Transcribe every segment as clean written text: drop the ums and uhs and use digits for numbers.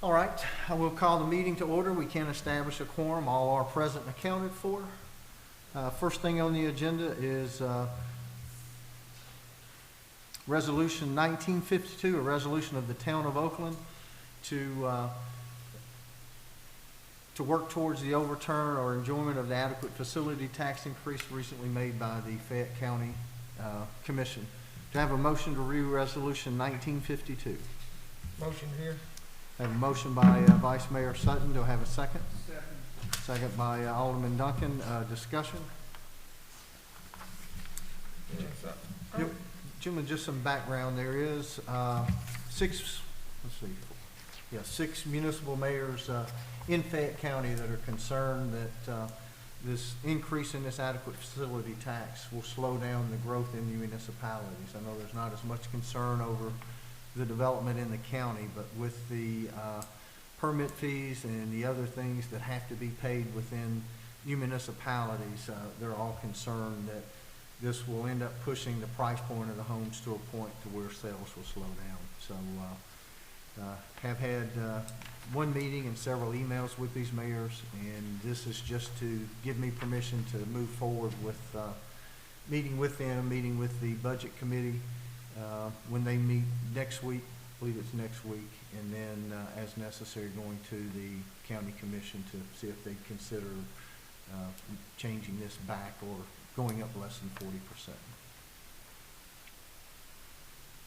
All right, I will call the meeting to order. We can establish a quorum. All are present and accounted for. First thing on the agenda is Resolution 1952, a resolution of the Town of Oakland to work towards the overturn or enjoyment of the adequate facility tax increase recently made by the Fayette County Commission. Do I have a motion to read Resolution 1952? Motion here. I have a motion by Vice Mayor Sutton. Do I have a second? Second. Second by Alderman Duncan. Discussion? Yep. Gentlemen, just some background. There is six municipal mayors in Fayette County that are concerned that this increase in this adequate facility tax will slow down the growth in municipalities. I know there's not as much concern over the development in the county, but with the permit fees and the other things that have to be paid within new municipalities, they're all concerned that this will end up pushing the price point of the homes to a point to where sales will slow down. So have had one meeting and several emails with these mayors, and this is just to give me permission to move forward with meeting with them, meeting with the budget committee when they meet next week. I believe it's next week, and then as necessary going to the county commission to see if they consider changing this back or going up less than 40%.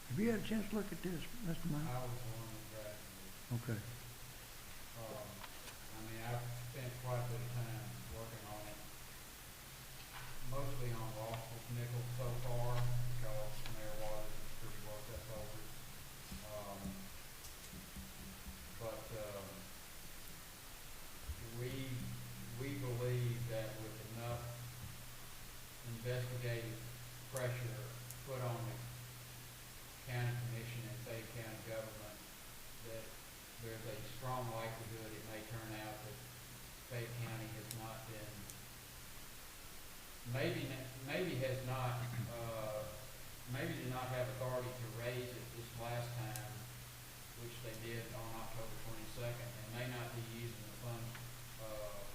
Have you had a chance to look at this, Mr. Meyer? I was the one that drafted it. Okay. I mean, I've spent quite a bit of time working on it, mostly on Ross's nickel so far, because Mayor Waters has pretty worked us over it. We believe that with enough investigative pressure put on the county commission and Fayette County government, that there's a strong likelihood it may turn out that Fayette County has not been, maybe did not have authority to raise it this last time, which they did on October 22nd, and may not be using the funds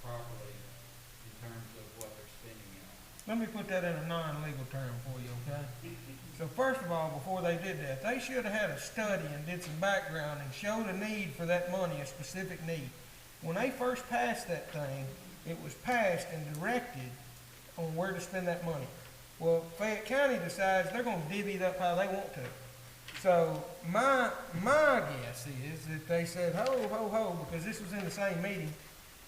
properly in terms of what they're spending it on. Let me put that in a non-legal term for you, okay? So first of all, before they did that, they should have had a study and did some background and showed a need for that money, a specific need. When they first passed that thing, it was passed and directed on where to spend that money. Well, Fayette County decides they're going to divvy it up how they want to. So my guess is that they said, ho, ho, ho, because this was in the same meeting,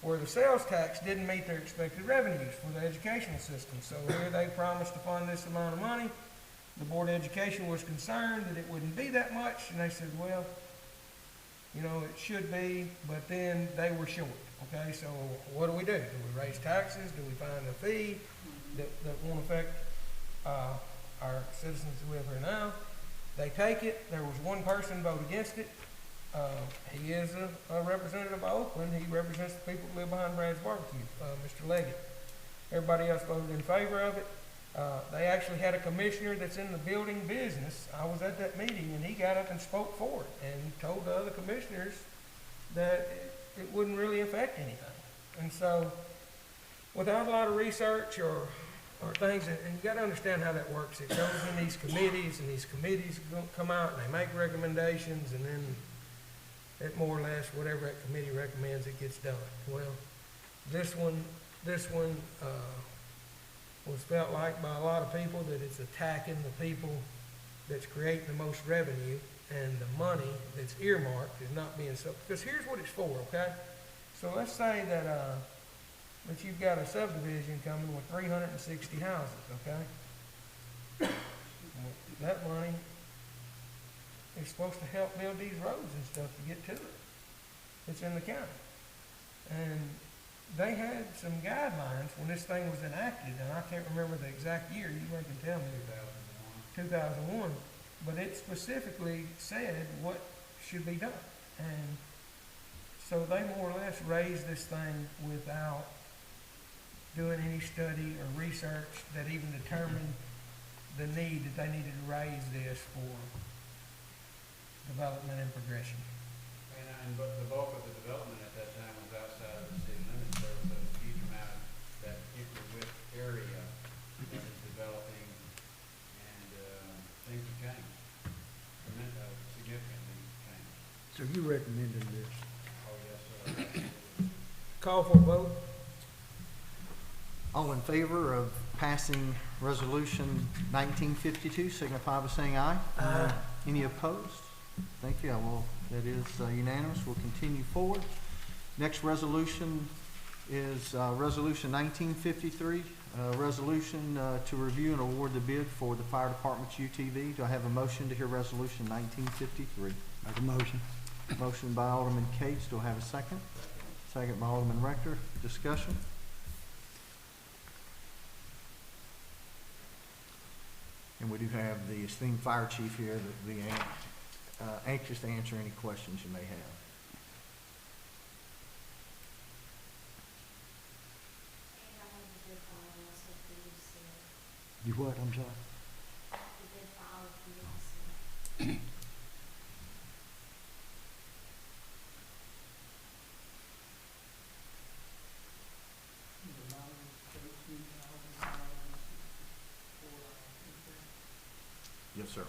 where the sales tax didn't meet their expected revenues for the educational system. So here they promised to fund this amount of money. The Board of Education was concerned that it wouldn't be that much, and they said, well, you know, it should be, but then they were short. Okay, so what do? Do we raise taxes? Do we find a fee that won't affect our citizens who live here now? They take it. There was one person vote against it. He is a representative of Oakland. He represents the people who live behind Brad's Barbecue, Mr. Leggett. Everybody else voted in favor of it. They actually had a commissioner that's in the building business. I was at that meeting, and he got up and spoke for it and told the other commissioners that it wouldn't really affect anything. And so, without a lot of research or things, and you got to understand how that works. It goes in these committees, and these committees come out and they make recommendations, and then it more or less, whatever that committee recommends, it gets done. Well, this one was felt like by a lot of people that it's attacking the people that's creating the most revenue, and the money that's earmarked is not being so. Because here's what it's for, okay? So let's say that you've got a subdivision coming with 360 houses, okay? That money is supposed to help build these roads and stuff to get to it. It's in the county. And they had some guidelines when this thing was enacted, and I can't remember the exact year. You may can tell me. 2001. But it specifically said what should be done. And so they more or less raised this thing without doing any study or research that even determined the need that they needed to raise this for development and progression. But the vote So you recommended this? Oh, yes, sir. Call for a vote. All in favor of passing Resolution 1952, signify by saying aye. Aye. Any opposed? Thank you. That is unanimous. We'll continue forward. Next resolution is Resolution 1953, resolution to review and award the bid for the fire department's UTV. Do I have a motion to hear Resolution 1953? Make a motion. Motion by Alderman Cates. Do I have a second? Second by Alderman Rector. Discussion? And we do have the esteemed fire chief here that will be anxious to answer any questions you may have. You what, I'm sorry? Yes, sir.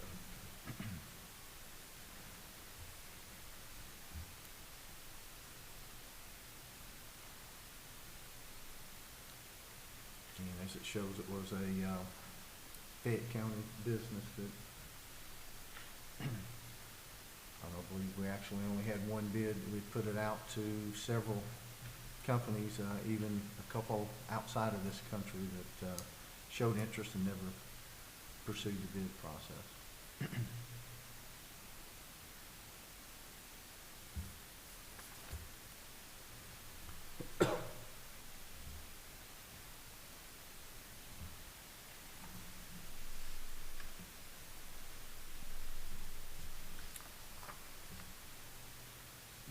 And as it shows, it was a Fayette County business that I don't believe we actually only had one bid. We put it out to several companies, even a couple outside of this country that showed interest and never pursued the bid process.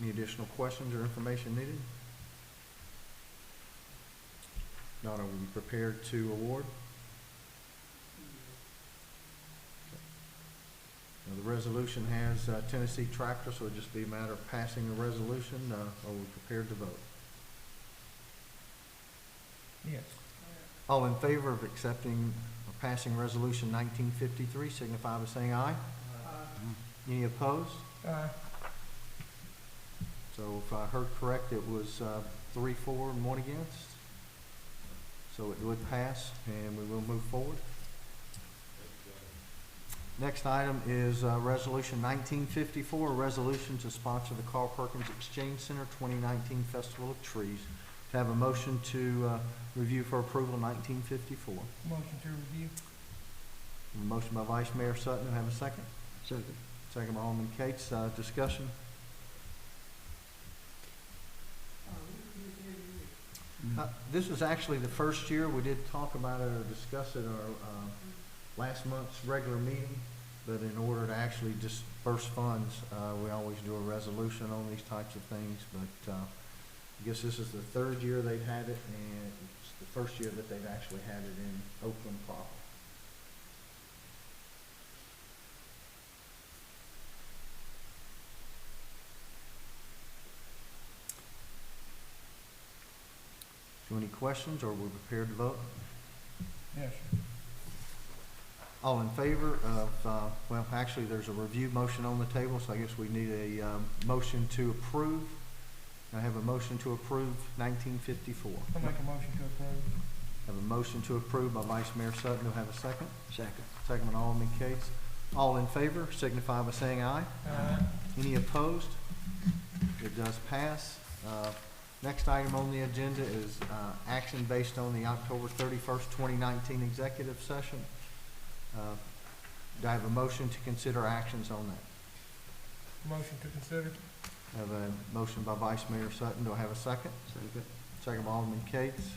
Any additional questions or information needed? Not, are we prepared to award? Now, the resolution has Tennessee Tractor, so it'll just be a matter of passing the resolution. Are we prepared to vote? Yes. All in favor of accepting or passing Resolution 1953, signify by saying aye. Any opposed? Aye. So if I heard correct, it was 3 for and 1 against. So it would pass, and we will move forward. Next item is Resolution 1954, a resolution to sponsor the Carl Perkins Exchange Center 2019 Festival of Trees. To have a motion to review for approval 1954. Motion to review. A motion by Vice Mayor Sutton. Do I have a second? Second. Second by Alderman Cates. Discussion? This was actually the first year. We did talk about it or discuss it at our last month's regular meeting, but in order to actually disperse funds, we always do a resolution on these types of things. But I guess this is the 3rd year they've had it, and it's the first year that they've actually had it in Oakland proper. So any questions, or we're prepared to vote? Yes, sir. All in favor of, well, actually, there's a review motion on the table, so I guess we need a motion to approve. I have a motion to approve 1954. I'll make a motion to approve. Have a motion to approve by Vice Mayor Sutton. Do I have a second? Second. Second by Alderman Cates. All in favor, signify by saying aye. Aye. Any opposed? It does pass. Next item on the agenda is action based on the October 31st, 2019 executive session. Do I have a motion to consider actions on that? Motion to consider. I have a motion by Vice Mayor Sutton. Do I have a second? Second. Second by Alderman Cates.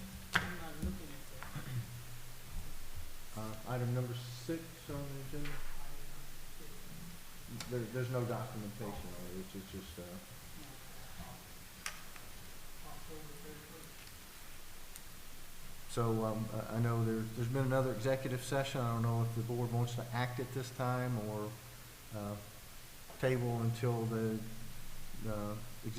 Item number 6 on the agenda. There's no documentation on it. It's just, so I know there's been another executive session. I don't know if the board wants to act at this time or table until the